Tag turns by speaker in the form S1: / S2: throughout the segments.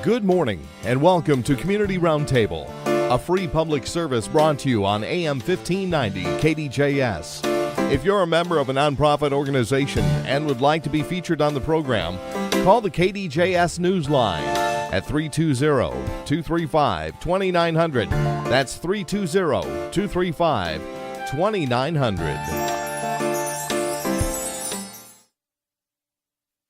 S1: Good morning and welcome to Community Roundtable, a free public service brought to you on AM 1590 KDJS. If you're a member of a nonprofit organization and would like to be featured on the program, call the KDJS Newsline at 320-235-2900. That's 320-235-2900.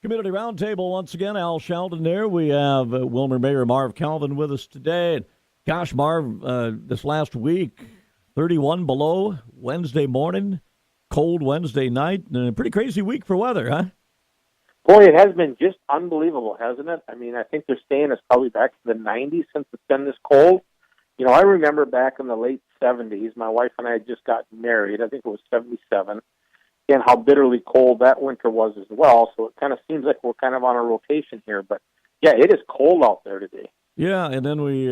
S2: Community Roundtable once again. Al Sheldon there. We have Willmar Mayor Marv Calvin with us today. Gosh, Marv, this last week, 31 below Wednesday morning, cold Wednesday night, and a pretty crazy week for weather, huh?
S3: Boy, it has been just unbelievable, hasn't it? I mean, I think they're saying it's probably back to the 90s since it's been this cold. You know, I remember back in the late 70s, my wife and I had just gotten married. I think it was 77. And how bitterly cold that winter was as well. So it kind of seems like we're kind of on a rotation here. But, yeah, it is cold out there today. Yeah,
S2: and then we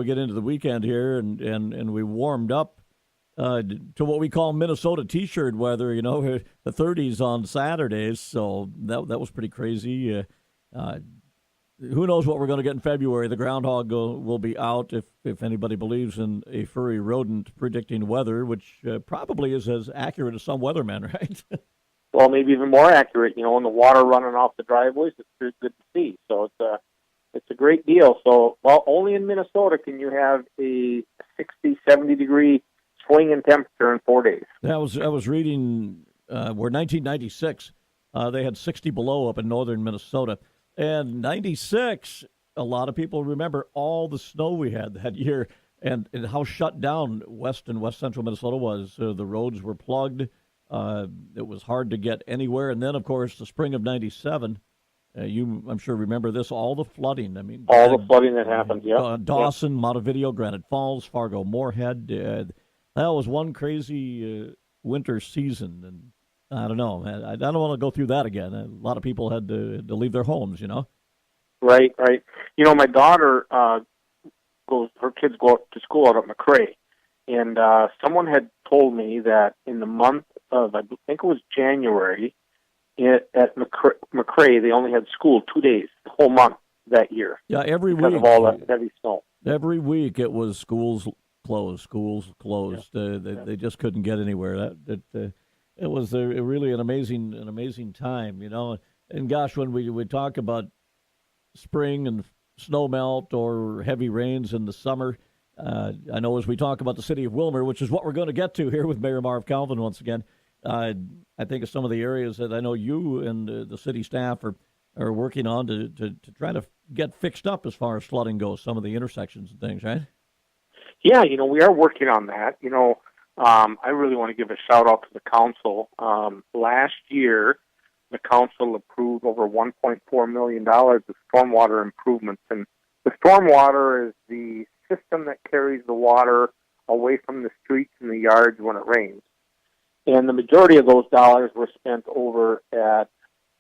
S2: get into the weekend here, and we warmed up to what we call Minnesota T-shirt weather, the 30s on Saturdays. So that was pretty crazy. Who knows what we're going to get in February? The groundhog will be out, if anybody believes in a furry rodent predicting weather, which probably is as accurate as some weathermen, right?
S3: Well, maybe even more accurate. And the water running off the driveways, it's pretty good to see. So it's a great deal. So, only in Minnesota can you have a 60, 70-degree swing in temperature in 4 days.
S2: I was reading where 1996, they had 60 below up in northern Minnesota. And 96, a lot of people remember all the snow we had that year and how shut down west and west central Minnesota was. The roads were plugged. It was hard to get anywhere. And then, of course, the spring of 97, I'm sure, remember this, all the flooding. I mean,
S3: all the flooding that happened, yeah.
S2: Dawson, Montevideo, Granite Falls, Fargo, Moorhead. That was one crazy winter season. And I don't know. I don't want to go through that again. A lot of people had to leave their homes,
S3: Right. My daughter her kids go up to school out at McRae. And someone had told me that in the month of, I think it was January, at McRae, they only had school 2 days, the whole month that year.
S2: Yeah, every
S3: because
S2: week.
S3: Because of all that heavy snow.
S2: Every week it was schools closed. Yeah. They just couldn't get anywhere. It was really an amazing time, And gosh, when we talk about spring and snow melt or heavy rains in the summer, I know as we talk about the city of Willmar, which is what we're going to get to here with Mayor Marv Calvin once again, I think of some of the areas that I know you and the city staff are working on to try to get fixed up as far as flooding goes, some of the intersections and things, right?
S3: Yeah, we are working on that. I really want to give a shout-out to the council. Last year, the council approved over $1.4 million of stormwater improvements. And the stormwater is the system that carries the water away from the streets and the yards when it rains. And the majority of those dollars were spent over at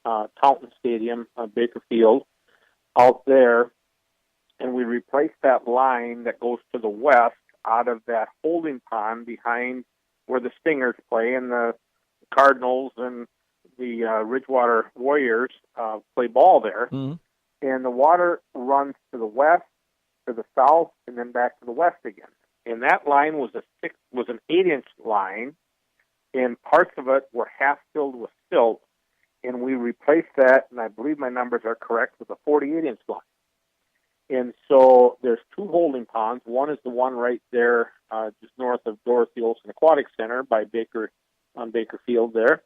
S3: Taunton Stadium, Baker Field, out there. And we replaced that line that goes to the west out of that holding pond behind where the Stingers play and the Cardinals and the Ridgewater Warriors play ball there. Mm-hmm. And the water runs to the west, to the south, and then back to the west again. And that line was an 8-inch line, and parts of it were half filled with silt. And we replaced that, and I believe my numbers are correct, with a 48-inch line. And so there's two holding ponds. One is the one right there just north of Dorothy Olson Aquatic Center by Baker Field there.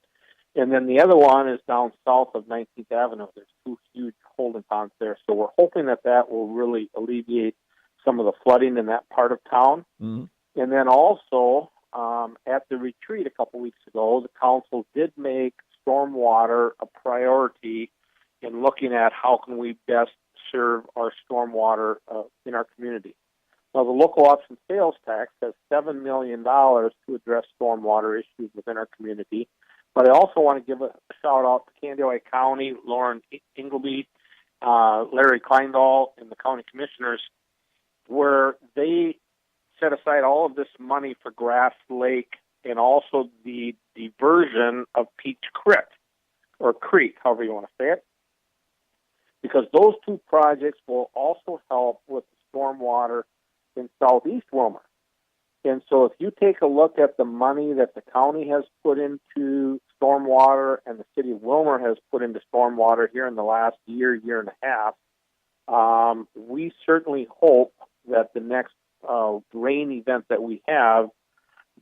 S3: And then the other one is down south of 19th Avenue. There's two huge holding ponds there. So we're hoping that will really alleviate some of the flooding in that part of town. Mm-hmm. And then also at the retreat a couple weeks ago, the council did make stormwater a priority in looking at how can we best serve our stormwater in our community. Now, the local option sales tax has $7 million to address stormwater issues within our community. But I also want to give a shout-out to Candioi County, Lauren Ingleby, Larry Kleindahl, and the county commissioners, where they set aside all of this money for Grass Lake and also the diversion of Peach Creek, or Creek, however you want to say it. Because because those two projects will also help with the stormwater in southeast Willmar. And so if you take a look at the money that the county has put into stormwater and the city of Willmar has put into stormwater here in the last year and a half, we certainly hope that the next rain event that we have,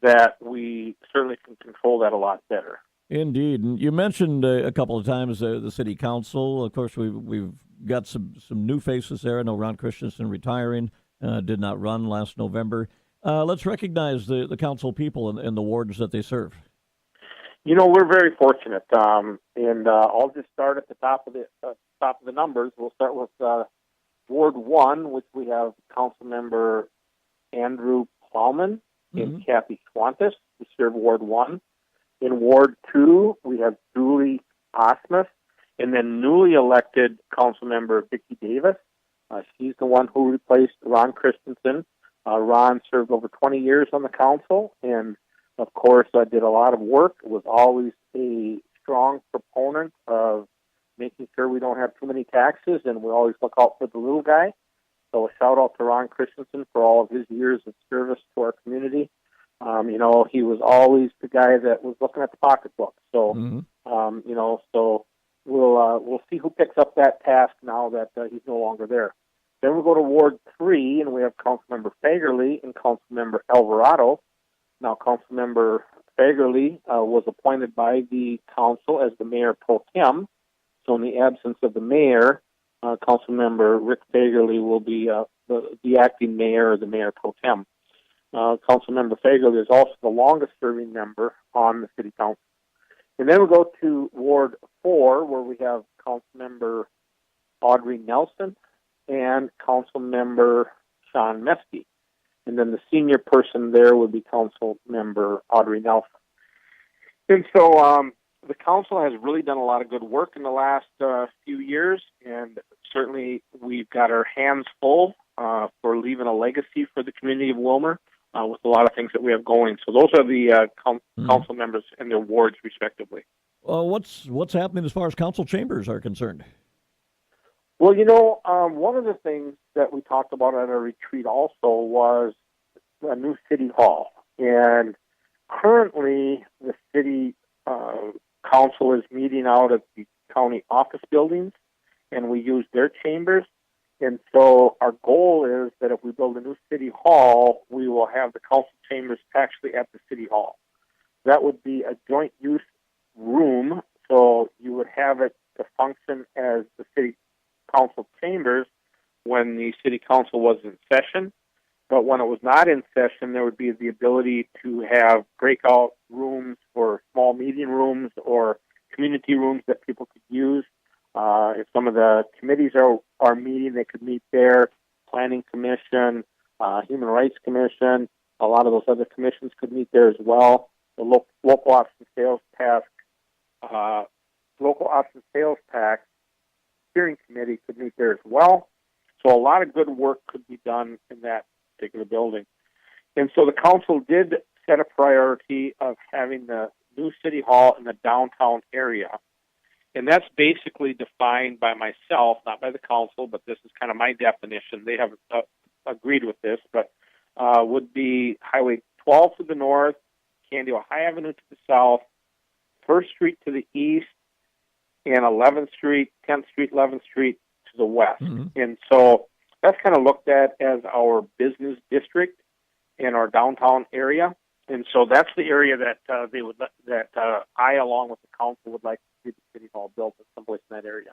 S3: that we certainly can control that a lot better.
S2: Indeed. And you mentioned a couple of times the city council. Of course, we've got some new faces there. I know Ron Christensen retiring, did not run last November. Let's recognize the council people and the wards that they serve.
S3: You know, we're very fortunate, and I'll just start at the top of the numbers. We'll start with Ward 1, which we have Councilmember Andrew Plowman and Kathy Swantis, who serve Ward 1. In Ward 2, we have Julie Osmus, and then newly elected Councilmember Vicki Davis. She's the one who replaced Ron Christensen. Ron served over 20 years on the council, and of course, did a lot of work. Was always a strong proponent of making sure we don't have too many taxes, and we always look out for the little guy. So a shout out to Ron Christensen for all of his years of service to our community. You know, he was always the guy that was looking at the pocketbook. So, you know, so we'll see who picks up that task now that he's no longer there. Then we go to Ward 3, and we have Councilmember Fagerly and Councilmember Alvarado. Now, Councilmember Fagerly was appointed by the council as the mayor pro tem. So in the absence of the mayor, Councilmember Rick Fagerly will be the acting mayor or the mayor pro tem. Councilmember Fagerly is also the longest-serving member on the city council. And then we go to Ward 4, where we have Councilmember Audrey Nelson and Councilmember Sean Meskey. And then the senior person there would be Councilmember Audrey Nelson. And so the council has really done a lot of good work in the last few years, and certainly we've got our hands full for leaving a legacy for the community of Willmar with a lot of things that we have going. So those are the council members and their wards, respectively.
S2: What's happening as far as council chambers are concerned?
S3: Well, you know, one of the things that we talked about at our retreat also was a new city hall. And currently, the city council is meeting out at the county office buildings, and we use their chambers. And so our goal is that if we build a new city hall, we will have the council chambers actually at the city hall. That would be a joint use room, so you would have it to function as the city council chambers when the city council was in session. But when it was not in session, there would be the ability to have breakout rooms for small meeting rooms or community rooms that people could use. If some of the committees are meeting, they could meet there. Planning Commission, Human Rights Commission, a lot of those other commissions could meet there as well. The local option sales tax steering committee could meet there as well. So a lot of good work could be done in that particular building. And so the council did set a priority of having the new city hall in the downtown area. And that's basically defined by myself, not by the council, but this is kind of my definition. They haven't agreed with this, but would be Highway 12 to the north, Candido High Avenue to the south, 1st Street to the east, and 11th Street, 10th Street, 11th Street to the west. And so that's kind of looked at as our business district in our downtown area. And so that's the area that I, along with the council, would like to see the city hall built at someplace in that area.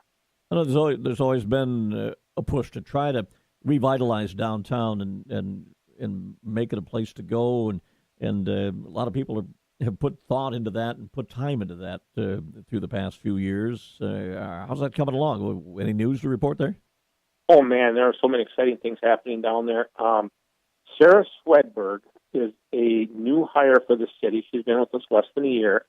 S2: I know there's always been a push to try to revitalize downtown and make it a place to go, and a lot of people have put thought into that and put time into that through the past few years. How's that coming along? Any news to report there?
S3: Oh man, there are so many exciting things happening down there. Sarah Swedberg is a new hire for the city. She's been with us less than a year,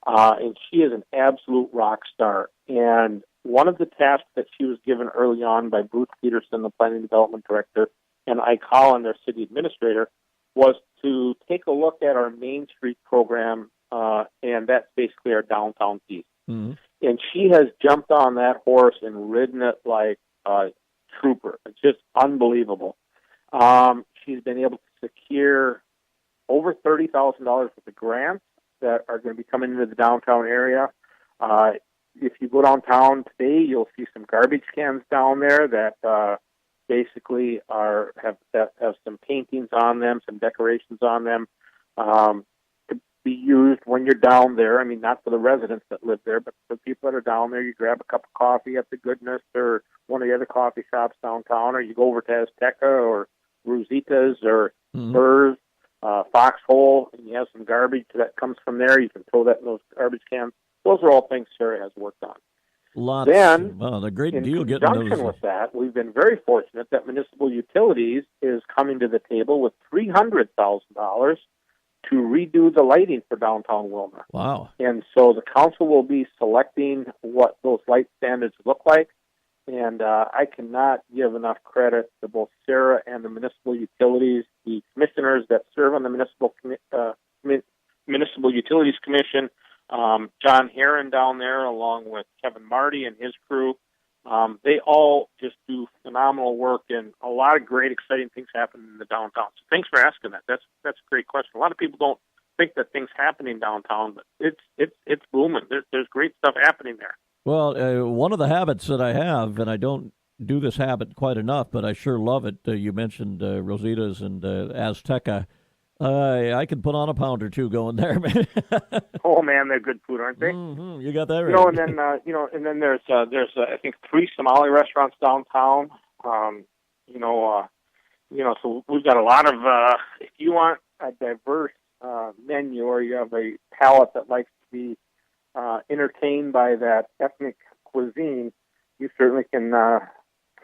S3: and she is an absolute rock star. And one of the tasks that she was given early on by Bruce Peterson, the Planning and Development Director, and Ike Holland, their city administrator, was to take a look at our Main Street program, and that's basically our downtown piece. And and she has jumped on that horse and ridden it like a trooper. It's just unbelievable. She's been able to secure over $30,000 worth of grants that are going to be coming into the downtown area. If you go downtown today, you'll see some garbage cans down there that basically have some paintings on them, some decorations on them, to be used when you're down there. I mean, not for the residents that live there, but for people that are down there. You grab a cup of coffee at the Goodness or one of the other coffee shops downtown, or you go over to Azteca or Rosita's or Burr's, Foxhole, and you have some garbage that comes from there. You can throw that in those garbage cans. Those are all things Sarah has worked on.
S2: Lots.
S3: Then,
S2: a great
S3: in
S2: deal getting
S3: conjunction
S2: those.
S3: with that, we've been very fortunate that Municipal Utilities is coming to the table with $300,000 to redo the lighting for downtown Willmar.
S2: Wow.
S3: And so the council will be selecting what those light standards look like. And I cannot give enough credit to both Sarah and the Municipal Utilities, the commissioners that serve on the Municipal Utilities Commission, John Herron down there, along with Kevin Marty and his crew. They all just do phenomenal work, and a lot of great, exciting things happen in the downtown. So thanks for asking that. That's a great question. A lot of people don't think that things happening downtown, but it's booming. There's great stuff happening there.
S2: Well, one of the habits that I have, and I don't do this habit quite enough, but I sure love it. You mentioned Rosita's and Azteca. I could put on a pound or two going there, man.
S3: Oh man, they're good food, aren't they?
S2: Mm-hmm. You got that right.
S3: And then there's I think 3 Somali restaurants downtown. So we've got a lot of. If you want a diverse menu, or you have a palate that likes to be entertained by that ethnic cuisine, you certainly can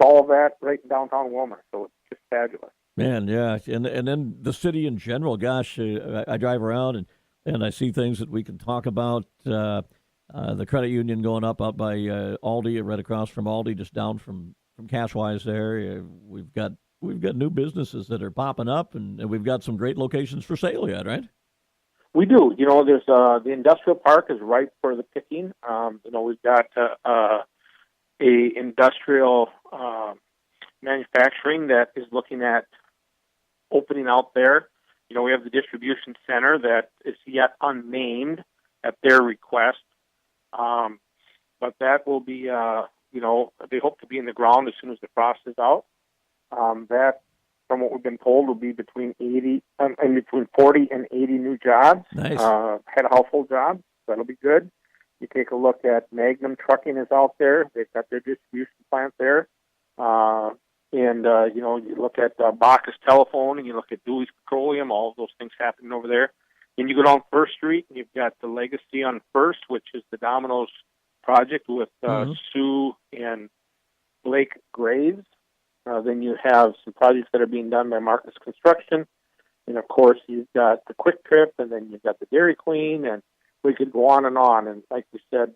S3: solve that right in downtown Willmar. So it's just fabulous.
S2: Man, yeah, and then the city in general. Gosh, I drive around and I see things that we can talk about. The credit union going up out by Aldi, right across from Aldi, just down from Cashwise there. We've got new businesses that are popping up, and we've got some great locations for sale yet, right?
S3: We do. There's the industrial park is ripe for the picking. We've got a industrial manufacturing that is looking at opening out there. We have the distribution center that is yet unnamed at their request, but that will be, they hope to be in the ground as soon as the frost is out. That, from what we've been told, will be between 40 and 80 new jobs.
S2: Nice.
S3: Head of household jobs. That'll be good. You take a look at Magnum Trucking is out there. They've got their distribution plant there. You look at Bacchus Telephone, and you look at Dewey's Petroleum, all of those things happening over there. And you go down First Street, and you've got the Legacy on First, which is the Domino's project with Sue and Blake Graves. Then you have some projects that are being done by Marcus Construction. And, of course, you've got the Quick Trip, and then you've got the Dairy Queen, and we could go on. And like we said,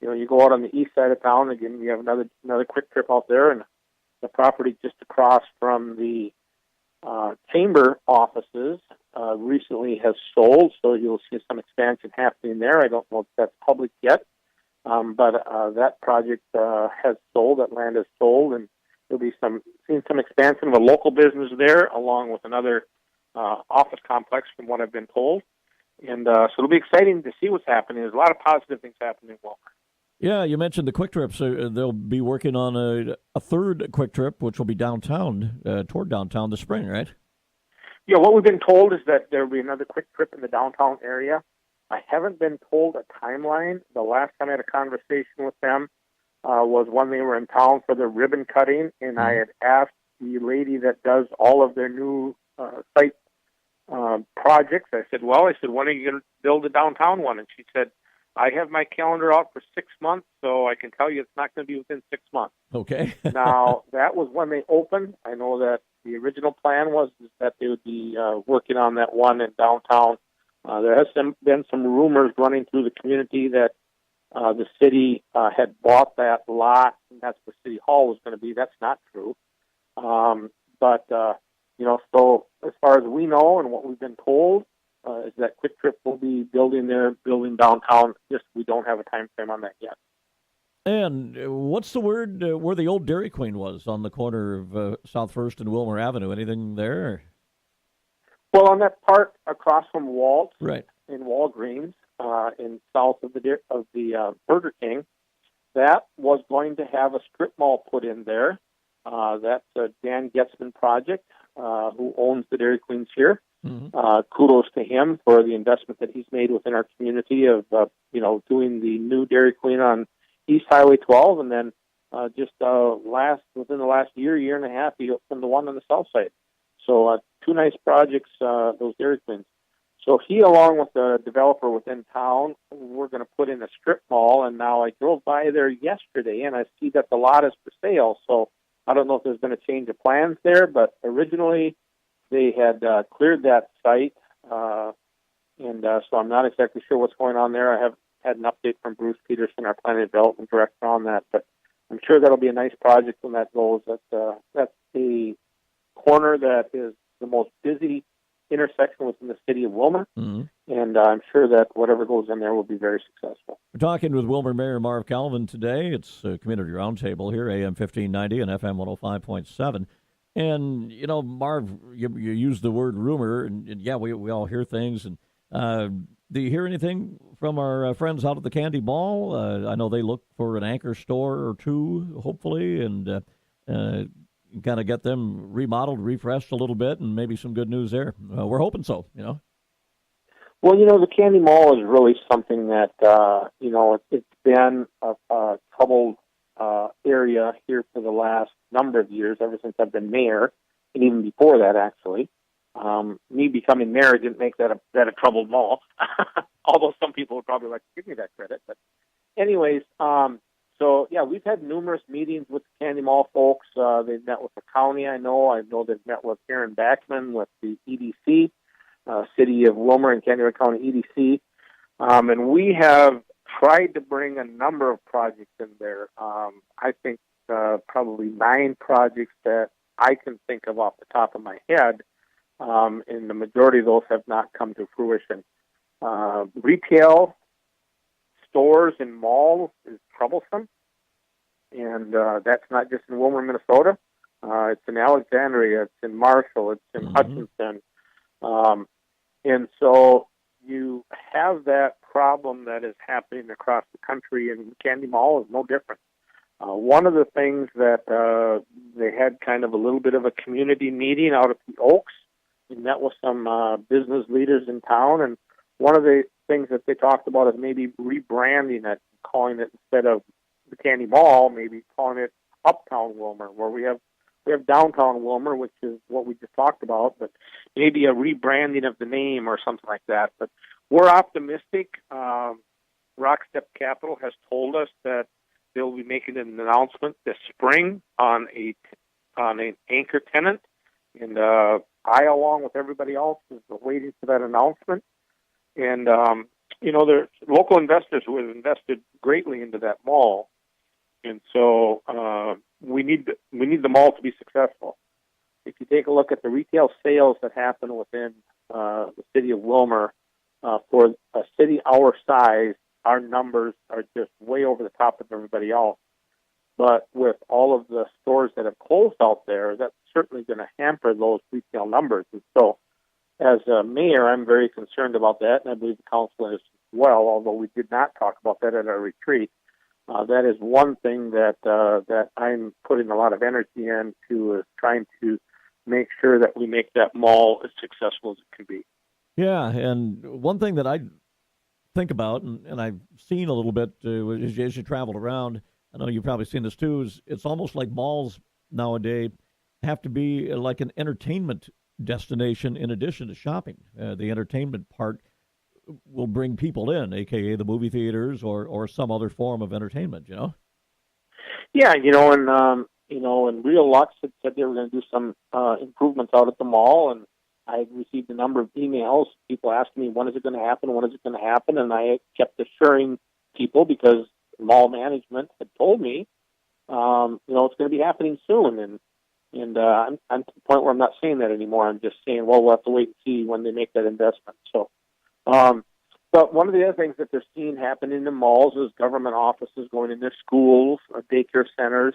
S3: you go out on the east side of town, again, you have another Quick Trip out there, and the property just across from the chamber offices recently has sold, so you'll see some expansion happening there. I don't know if that's public yet, but that project has sold. That land has sold, and there'll be some expansion of a local business there, along with another office complex, from what I've been told. And so it'll be exciting to see what's happening. There's a lot of positive things happening in Willmar.
S2: Yeah, you mentioned the Quick Trips. They'll be working on a third Quick Trip, which will be downtown, toward downtown this spring, right?
S3: Yeah, what we've been told is that there will be another Quick Trip in the downtown area. I haven't been told a timeline. The last time I had a conversation with them was when they were in town for the ribbon cutting, and I had asked the lady that does all of their new site projects. I said, when are you going to build a downtown one? And she said, I have my calendar out for 6 months, so I can tell you it's not going to be within 6 months.
S2: Okay.
S3: Now, that was when they opened. I know that the original plan was that they would be working on that one in downtown. There has been some rumors running through the community that the city had bought that lot, and that's where City Hall was going to be. That's not true. So as far as we know and what we've been told, is that Quick Trip will be building downtown. Just we don't have a time frame on that yet.
S2: And what's the word where the old Dairy Queen was on the corner of South First and Willmar Avenue? Anything there?
S3: Well, on that part across from Waltz,
S2: Right.
S3: in Walgreens, in south of the Burger King, that was going to have a strip mall put in there. That's a Dan Getzman project, who owns the Dairy Queens here.
S2: Mm-hmm.
S3: Kudos to him for the investment that he's made within our community of, doing the new Dairy Queen on East Highway 12, and then within the last year and a half, he opened the one on the south side. So two nice projects, those Dairy Queens. So he, along with the developer within town, we're going to put in a strip mall. And now I drove by there yesterday, and I see that the lot is for sale. So I don't know if there's been a change of plans there, but originally they had cleared that site, and so I'm not exactly sure what's going on there. I have had an update from Bruce Peterson, our planning and development director, on that, but I'm sure that'll be a nice project when that goes. That's a corner that is the most busy intersection within the city of Willmar,
S2: Mm-hmm.
S3: and I'm sure that whatever goes in there will be very successful.
S2: We're talking with Willmar Mayor Marv Calvin today. It's a Community Roundtable here, AM 1590 and FM 105.7. And, Marv, you used the word rumor, and yeah, we all hear things. And do you hear anything from our friends out at the Candy Mall? I know they look for an anchor store or two, hopefully, and kind of get them remodeled, refreshed a little bit, and maybe some good news there. We're hoping so,
S3: Well, the Candy Mall is really something that, it's been a troubled area here for the last number of years, ever since I've been mayor, and even before that, actually. Me becoming mayor didn't make that a troubled mall, although some people would probably like to give me that credit. But anyways, so yeah, we've had numerous meetings with the Candy Mall folks. They've met with the county, I know they've met with Aaron Backman with the EDC, City of Willmar and Candy County EDC. And we have tried to bring a number of projects in there. I think probably 9 projects that I can think of off the top of my head, and the majority of those have not come to fruition. Retail stores and malls is troublesome, and that's not just in Willmar, Minnesota. It's in Alexandria, it's in Marshall, it's in Hutchinson. And so you have that problem that is happening across the country, and Candy Mall is no different. One of the things that they had kind of a little bit of a community meeting out at the Oaks. We met with some business leaders in town, and one of the things that they talked about is maybe rebranding it, calling it, instead of the Candy Mall, maybe calling it Uptown Willmar, where we have downtown Willmar, which is what we just talked about, but maybe a rebranding of the name or something like that. But we're optimistic. Rockstep Capital has told us that they'll be making an announcement this spring on an anchor tenant, and I, along with everybody else, is waiting for that announcement. And there's local investors who have invested greatly into that mall, and so we need the mall to be successful. If you take a look at the retail sales that happen within the city of Willmar, for a city our size, our numbers are just way over the top of everybody else. But with all of the stores that have closed out there, that's certainly going to hamper those retail numbers. And so, as a mayor, I'm very concerned about that, and I believe the council is as well, although we did not talk about that at our retreat. That is one thing that I'm putting a lot of energy into, is trying to make sure that we make that mall as successful as it can be.
S2: Yeah, and one thing that I think about, and I've seen a little bit as you traveled around, I know you've probably seen this too, is it's almost like malls nowadays have to be like an entertainment destination in addition to shopping. The entertainment part will bring people in, a.k.a. the movie theaters or some other form of entertainment,
S3: Yeah, and Real Lux had said they were going to do some improvements out at the mall, and I received a number of emails, people asking me, when is it going to happen, and I kept assuring people, because mall management had told me, it's going to be happening soon, and I'm to the point where I'm not saying that anymore. I'm just saying, well, we'll have to wait and see when they make that investment. So But one of the other things that they're seeing happen in the malls is government offices going into schools, daycare centers,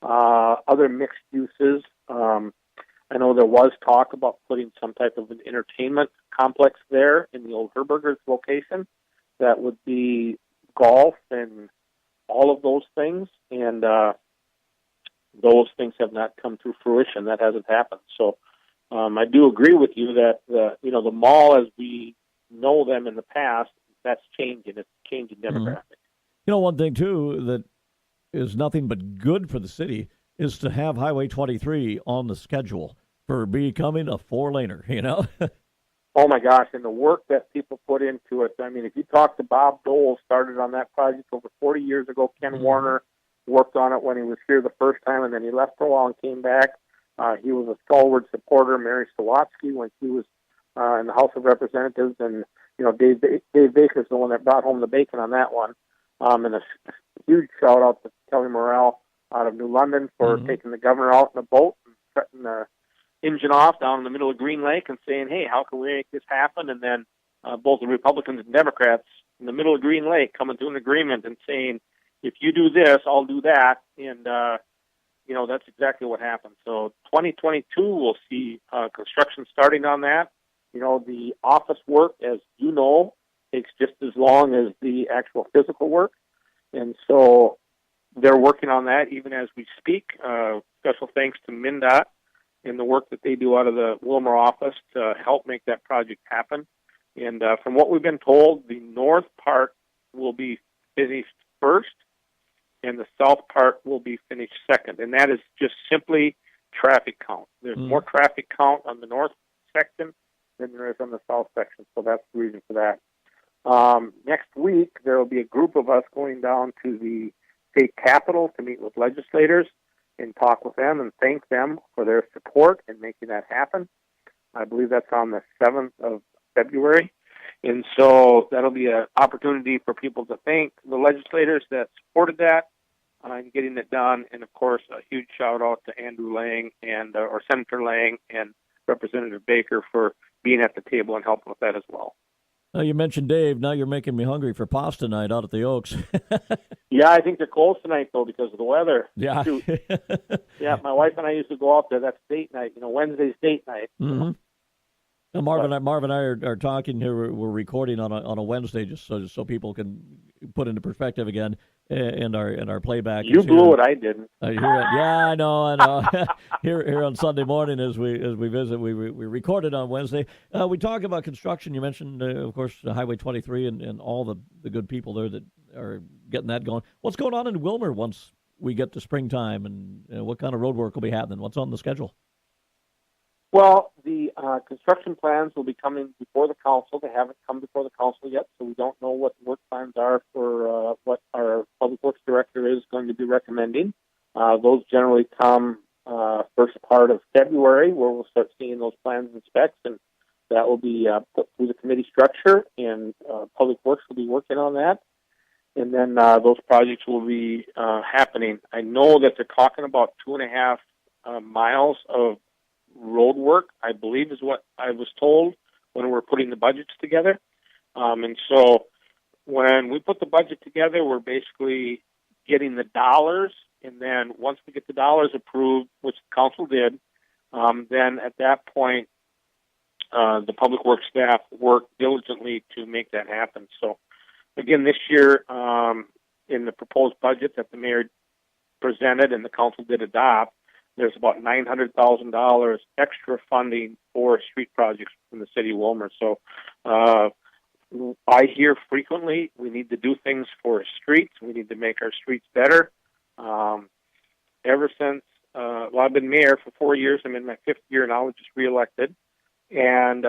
S3: other mixed uses. I know there was talk about putting some type of an entertainment complex there in the old Herberger's location that would be golf and all of those things. And those things have not come to fruition. That hasn't happened. So I do agree with you that the mall as we know them in the past, that's changing. It's changing demographic.
S2: One thing too that is nothing but good for the city is to have Highway 23 on the schedule for becoming a 4-laner.
S3: Oh my gosh, and the work that people put into it. I mean, if you talk to Bob Dole, started on that project over 40 years ago. Ken Warner worked on it when he was here the first time, and then he left for a while and came back. He was a stalwart supporter. Mary Sawatsky when she was in the House of Representatives, and Dave Baker's the one that brought home the bacon on that one. And a huge shout out to Kelly Morrell out of New London for taking the governor out in a boat and cutting the engine off down in the middle of Green Lake and saying, "Hey, how can we make this happen?" And then both the Republicans and Democrats in the middle of Green Lake coming to an agreement and saying, "If you do this, I'll do that." And that's exactly what happened. So 2022, we'll see construction starting on that. The office work, as you know, takes just as long as the actual physical work. And so they're working on that even as we speak. Special thanks to MnDOT and the work that they do out of the Willmar office to help make that project happen. And from what we've been told, the north part will be finished first, and the south part will be finished second. And that is just simply traffic count. There's more traffic count on the north section than there is on the south section, so that's the reason for that. Next week, there will be a group of us going down to the state capitol to meet with legislators and talk with them and thank them for their support in making that happen. I believe that's on the 7th of February. And so that'll be an opportunity for people to thank the legislators that supported that and getting it done. And, of course, a huge shout-out to Andrew Lang or Senator Lang and Representative Baker for being at the table and helping with that as well.
S2: You mentioned Dave. Now you're making me hungry for pasta night out at the Oaks.
S3: Yeah, I think they're closed tonight, though, because of the weather.
S2: Yeah.
S3: Yeah, my wife and I used to go out there. That's date night. Wednesday's date night.
S2: Mm-hmm. Now, Marv and I are talking here. We're recording on a Wednesday just so people can put into perspective again. And our playback.
S3: You blew it. I didn't.
S2: Yeah, I know. here on Sunday morning as we visit, we recorded on Wednesday. We talk about construction. You mentioned, of course, Highway 23 and all the good people there that are getting that going. What's going on in Willmar once we get to springtime, and what kind of road work will be happening? What's on the schedule?
S3: Well, the construction plans will be coming before the council. They haven't come before the council yet, so we don't know what the work plans are for what our public works director is going to be recommending. Those generally come first part of February, where we'll start seeing those plans and specs, and that will be put through the committee structure, and public works will be working on that. And then those projects will be happening. I know that they're talking about 2.5 miles of road work, I believe is what I was told when we were putting the budgets together. And so when we put the budget together, we're basically getting the dollars, and then once we get the dollars approved, which the council did, then at that point, the public works staff worked diligently to make that happen. So again, this year, in the proposed budget that the mayor presented and the council did adopt, there's about $900,000 extra funding for street projects in the city of Willmar. So I hear frequently we need to do things for streets. We need to make our streets better. Ever since, I've been mayor for 4 years. I'm in my 5th year now, just reelected. And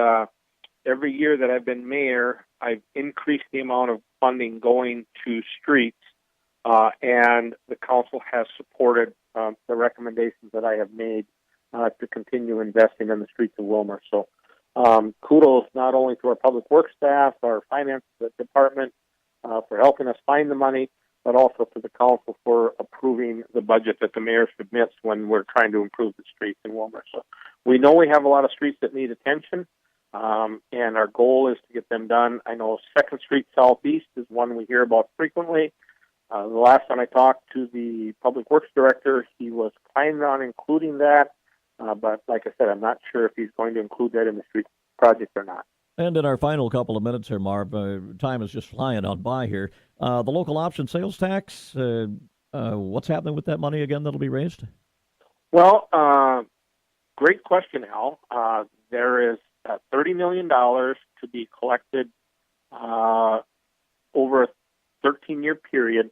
S3: every year that I've been mayor, I've increased the amount of funding going to streets, and the council has supported the recommendations that I have made to continue investing in the streets of Willmar. So kudos not only to our public works staff, our finance department for helping us find the money, but also to the council for approving the budget that the mayor submits when we're trying to improve the streets in Willmar. So we know we have a lot of streets that need attention. and our goal is to get them done. I know 2nd Street Southeast is one we hear about frequently. The last time I talked to the Public Works Director, he was planning on including that, but like I said, I'm not sure if he's going to include that in the street project or not.
S2: And in our final couple of minutes here, Marv, time is just flying on by here. The local option sales tax, what's happening with that money again that'll be raised?
S3: Well, great question, Al. There is $30 million to be collected over a 13-year period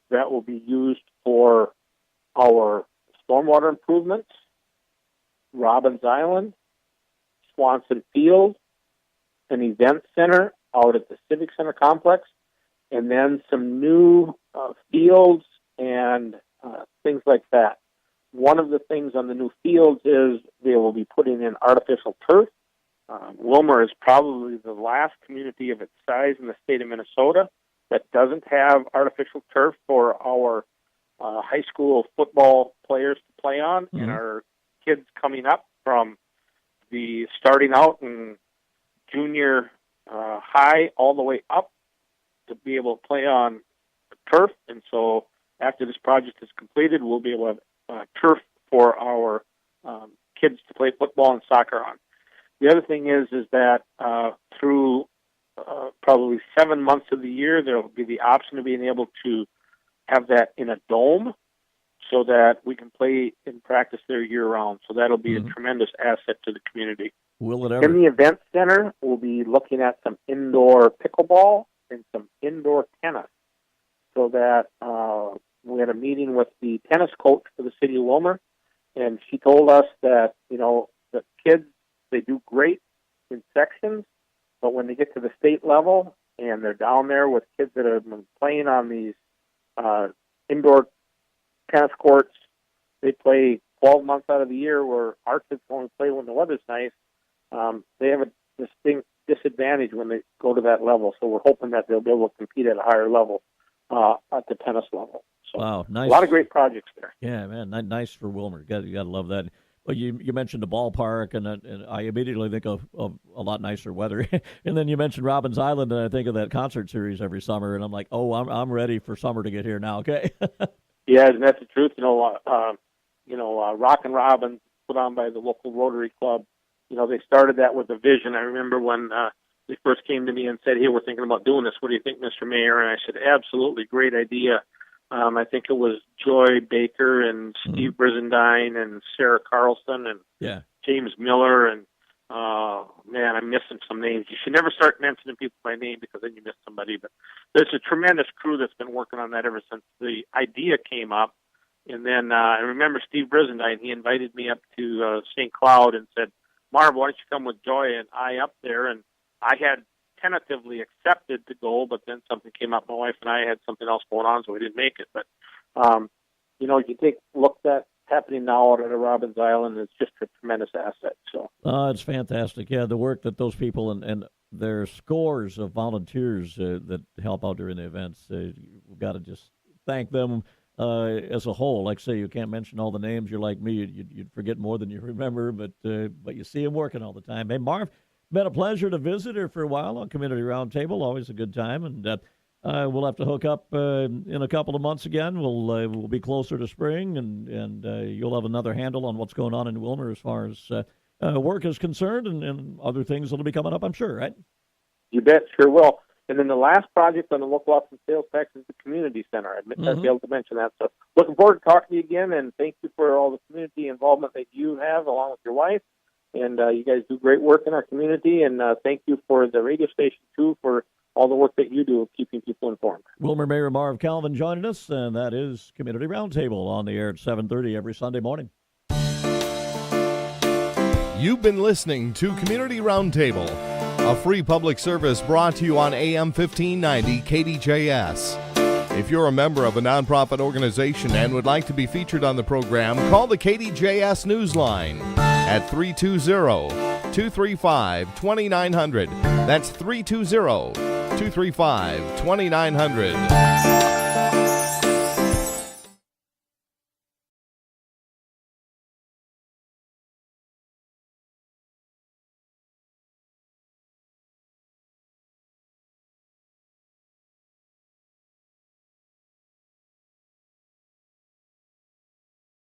S3: that will be used for our stormwater improvements, Robbins Island, Swanson Field, an event center out at the Civic Center complex, and then some new fields and things like that. One of the things on the new fields is they will be putting in artificial turf. Willmar is probably the last community of its size in the state of Minnesota that doesn't have artificial turf for our high school football players to play on,
S2: Mm-hmm.
S3: and our kids coming up from the starting out in junior high all the way up to be able to play on turf. And so after this project is completed, we'll be able to have turf for our kids to play football and soccer on. The other thing is that through probably 7 months of the year, there will be the option of being able to have that in a dome so that we can play and practice there year-round. So that'll be a tremendous asset to the community.
S2: Will it ever?
S3: In the event center, we'll be looking at some indoor pickleball and some indoor tennis so that we had a meeting with the tennis coach for the city of Willmar, and she told us that, the kids, they do great in sections, but when they get to the state level and they're down there with kids that have been playing on these indoor tennis courts, they play 12 months out of the year where our kids only play when the weather's nice. They have a distinct disadvantage when they go to that level. So we're hoping that they'll be able to compete at a higher level at the tennis level. So
S2: wow, nice.
S3: A lot of great projects there.
S2: Yeah, man, nice for Willmar. You got to love that. Well, you mentioned the ballpark, and I immediately think of a lot nicer weather. And then you mentioned Robbins Island, and I think of that concert series every summer, and I'm like, oh, I'm ready for summer to get here now. Okay.
S3: Yeah, and that's the truth. Rock and Robbins, put on by the local Rotary Club. They started that with a vision. I remember when they first came to me and said, "Hey, we're thinking about doing this. What do you think, Mr. Mayor?" And I said, "Absolutely, great idea." I think it was Joy Baker and Steve Brizendine and Sarah Carlson and James Miller and man, I'm missing some names. You should never start mentioning people by name because then you miss somebody. But there's a tremendous crew that's been working on that ever since the idea came up. And then I remember Steve Brizendine, he invited me up to St. Cloud and said, "Marv, why don't you come with Joy and I up there?" And I had tentatively accepted to go, but then something came up. My wife and I had something else going on, so we didn't make it. But, you take a look at happening now out at Robbins Island, it's just a tremendous asset. So
S2: it's fantastic. Yeah, the work that those people and their scores of volunteers that help out during the events, we've got to just thank them as a whole. Like say, you can't mention all the names. You're like me, you'd forget more than you remember, but you see them working all the time. Hey, Marv, been a pleasure to visit her for a while on Community Roundtable. Always a good time, and we'll have to hook up in a couple of months again. We'll be closer to spring, and you'll have another handle on what's going on in Willmar as far as work is concerned, and other things that'll be coming up, I'm sure, right?
S3: You bet, sure will. And then the last project on the local option sales tax is the community center. I'd be able to mention that. So looking forward to talking to you again, and thank you for all the community involvement that you have along with your wife. And you guys do great work in our community, and thank you for the radio station, too, for all the work that you do of keeping people informed.
S2: Willmar Mayor Marv Calvin joining us, and that is Community Roundtable on the air at 7:30 every Sunday morning.
S1: You've been listening to Community Roundtable, a free public service brought to you on AM 1590 KDJS. If you're a member of a nonprofit organization and would like to be featured on the program, call the KDJS Newsline at 320-235-2900. That's 320-235-2900.